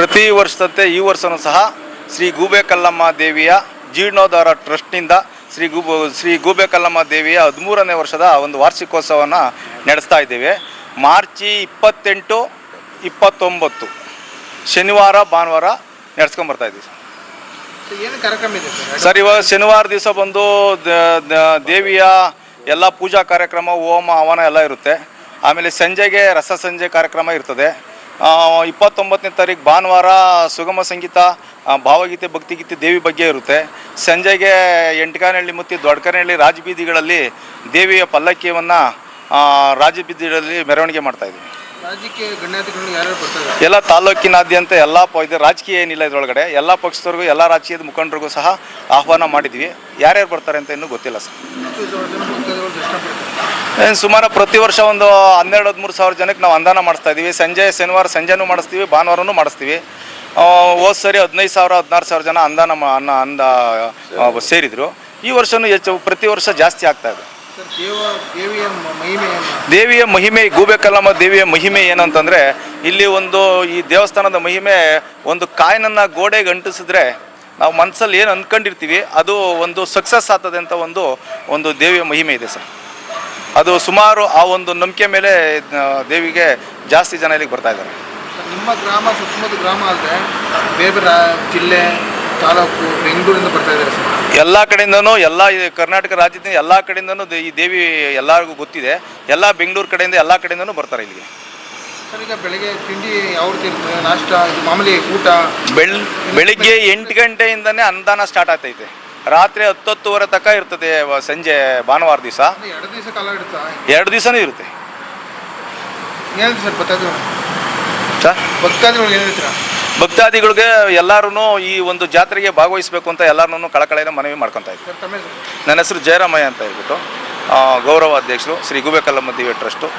ಪ್ರತಿ ವರ್ಷದಂತೆ ಈ ವರ್ಷವೂ ಸಹ ಶ್ರೀ ಗೂಬೆ ಕಲ್ಲಮ್ಮ ದೇವಿಯ ಜೀರ್ಣೋದ್ಧಾರ ಟ್ರಸ್ಟ್ನಿಂದ ಶ್ರೀ ಗೂಬೆ ಕಲ್ಲಮ್ಮ ದೇವಿಯ 13ನೇ ವರ್ಷದ ಒಂದು ವಾರ್ಷಿಕೋತ್ಸವವನ್ನು ನಡೆಸ್ತಾ ಇದ್ದೇವೆ. ಮಾರ್ಚ್ 28, 29 ಶನಿವಾರ ಭಾನುವಾರ ನಡೆಸ್ಕೊಂಬರ್ತಾ ಇದ್ದೀವಿ ಸರ್. ಇವಾಗ ಶನಿವಾರ ದಿವಸ ಬಂದು ದೇವಿಯ ಎಲ್ಲ ಪೂಜಾ ಕಾರ್ಯಕ್ರಮ, ಹೋಮ ಹವನ ಎಲ್ಲ ಇರುತ್ತೆ. ಆಮೇಲೆ ಸಂಜೆಗೆ ರಸ ಸಂಜೆ ಕಾರ್ಯಕ್ರಮ ಇರ್ತದೆ. 29ನೇ ತಾರೀಕು ಭಾನುವಾರ ಸುಗಮ ಸಂಗೀತ, ಭಾವಗೀತೆ, ಭಕ್ತಿಗೀತೆ ದೇವಿ ಬಗ್ಗೆ ಇರುತ್ತೆ. ಸಂಜೆಗೆ ಎಂಟಕಾನಹಳ್ಳಿ ಮತ್ತು ದೊಡ್ಡಕನಹಳ್ಳಿ ರಾಜಬೀದಿಗಳಲ್ಲಿ ದೇವಿಯ ಪಲ್ಲಕ್ಕಿಯನ್ನು ರಾಜಬೀದಿಗಳಲ್ಲಿ ಮೆರವಣಿಗೆ ಮಾಡ್ತಾಯಿದ್ವಿ. ರಾಜಕೀಯ ಗಣ್ಯಾತಿಗಳು ಯಾರ್ಯಾರು ಬರ್ತಾರೆ? ಎಲ್ಲ ತಾಲೂಕಿನಾದ್ಯಂತ ಎಲ್ಲ ಇದು ರಾಜಕೀಯ ಏನಿಲ್ಲ, ಇದರೊಳಗಡೆ ಎಲ್ಲ ಪಕ್ಷದವ್ರಿಗೂ ಎಲ್ಲ ರಾಜಕೀಯದ ಮುಖಂಡರಿಗೂ ಸಹ ಆಹ್ವಾನ ಮಾಡಿದ್ವಿ. ಯಾರ್ಯಾರು ಬರ್ತಾರೆ ಅಂತ ಇನ್ನೂ ಗೊತ್ತಿಲ್ಲ ಸರ್. ಸುಮಾರು ಪ್ರತಿ ವರ್ಷ ಒಂದು 12-13 ಸಾವಿರ ಜನಕ್ಕೆ ನಾವು ಅನುದಾನ ಮಾಡಿಸ್ತಾ ಇದ್ದೀವಿ. ಶನಿವಾರ ಸಂಜೆನೂ ಮಾಡಿಸ್ತೀವಿ, ಭಾನುವಾರನೂ ಮಾಡಿಸ್ತೀವಿ. ಹೋದ ಸರಿ 15,000-16 ಸಾವಿರ ಜನ ಅನುದಾನ ಸೇರಿದರು. ಈ ವರ್ಷವೂ ಹೆಚ್ಚು, ಪ್ರತಿ ವರ್ಷ ಜಾಸ್ತಿ ಆಗ್ತಾಯಿದೆ. ದೇವಿಯ ಮಹಿಮೆ, ಗೂಬೆ ಕಲ್ಲಮ್ಮ ದೇವಿಯ ಮಹಿಮೆ ಏನಂತಂದರೆ, ಇಲ್ಲಿ ಈ ದೇವಸ್ಥಾನದ ಮಹಿಮೆ, ಒಂದು ಕಾಯಿನನ್ನು ಗೋಡೆಗೆ ಅಂಟಿಸಿದ್ರೆ ನಾವು ಮನಸ್ಸಲ್ಲಿ ಏನು ಅಂದ್ಕೊಂಡಿರ್ತೀವಿ ಅದು ಒಂದು ಸಕ್ಸಸ್ ಆಗ್ತದೆ ಅಂತ ಒಂದು ದೇವಿಯ ಮಹಿಮೆ ಇದೆ ಸರ್. ಅದು ಸುಮಾರು ಆ ಒಂದು ನಂಬಿಕೆ ಮೇಲೆ ದೇವಿಗೆ ಜಾಸ್ತಿ ಜನ ಇಲ್ಲಿಗೆ ಬರ್ತಾ ಇದ್ದಾರೆ. ನಿಮ್ಮ ಗ್ರಾಮ ಸುತ್ತಮುತ್ತ ಗ್ರಾಮ ಅಲ್ಲದೆ ಬೇರೆ ಬೇರೆ ಜಿಲ್ಲೆ, ತಾಲೂಕು, ಬೆಂಗಳೂರಿಂದ ಬರ್ತಾ ಇದ್ದಾರೆ ಸರ್. ಎಲ್ಲ ಕಡೆಯಿಂದನೂ, ಎಲ್ಲ ಕರ್ನಾಟಕ ರಾಜ್ಯದಿಂದ ಎಲ್ಲ ಕಡೆಯಿಂದನೂ ಈ ದೇವಿ ಎಲ್ಲರಿಗೂ ಗೊತ್ತಿದೆ. ಎಲ್ಲ ಬೆಂಗಳೂರು ಕಡೆಯಿಂದ ಎಲ್ಲ ಕಡೆಯಿಂದನೂ ಬರ್ತಾರೆ ಇಲ್ಲಿಗೆ. ಸರ್, ಈಗ ಬೆಳಗ್ಗೆ ತಿಂಡಿ ಯಾವ ರೀತಿ ಇರ್ತದೆ? ನಾಷ್ಟ, ಮಾಮೂಲಿ ಊಟ? ಬೆಳಿಗ್ಗೆ 8 ಗಂಟೆಯಿಂದನೇ ಅನುದಾನ ಸ್ಟಾರ್ಟ್ ಆಗ್ತೈತೆ. ರಾತ್ರಿ 10-10:30 ತನಕ ಇರ್ತದೆ. ಸಂಜೆ ಭಾನುವಾರ ದಿವಸ 2 ದಿವಸ ಕಾಲ ಇರುತ್ತಾ? 2 ದಿವಸನೂ ಇರುತ್ತೆ. ಏನು ಸರ್ ಭಕ್ತಾದಿಗಳು? ಸರ್, ಭಕ್ತಾದಿಗಳು ಏನು ಹೇಳ್ತೀರಾ? ಭಕ್ತಾದಿಗಳಿಗೆ ಎಲ್ಲರೂ ಈ ಒಂದು ಜಾತ್ರೆಗೆ ಭಾಗವಹಿಸಬೇಕು ಅಂತ ಎಲ್ಲರೂ ಕಳಕಳಿಯಿಂದ ಮನವಿ ಮಾಡ್ಕೊತಾ ಇದ್ದೀವಿ. ನನ್ನ ಹೆಸರು ಜಯರಾಮಯ್ಯ ಅಂತ ಹೇಳ್ಬಿಟ್ಟು, ಗೌರವ ಅಧ್ಯಕ್ಷರು ಶ್ರೀ ಗೂಬೆ ಕಲ್ಲಮ್ಮ ದೇವಿ ಟ್ರಸ್ಟು.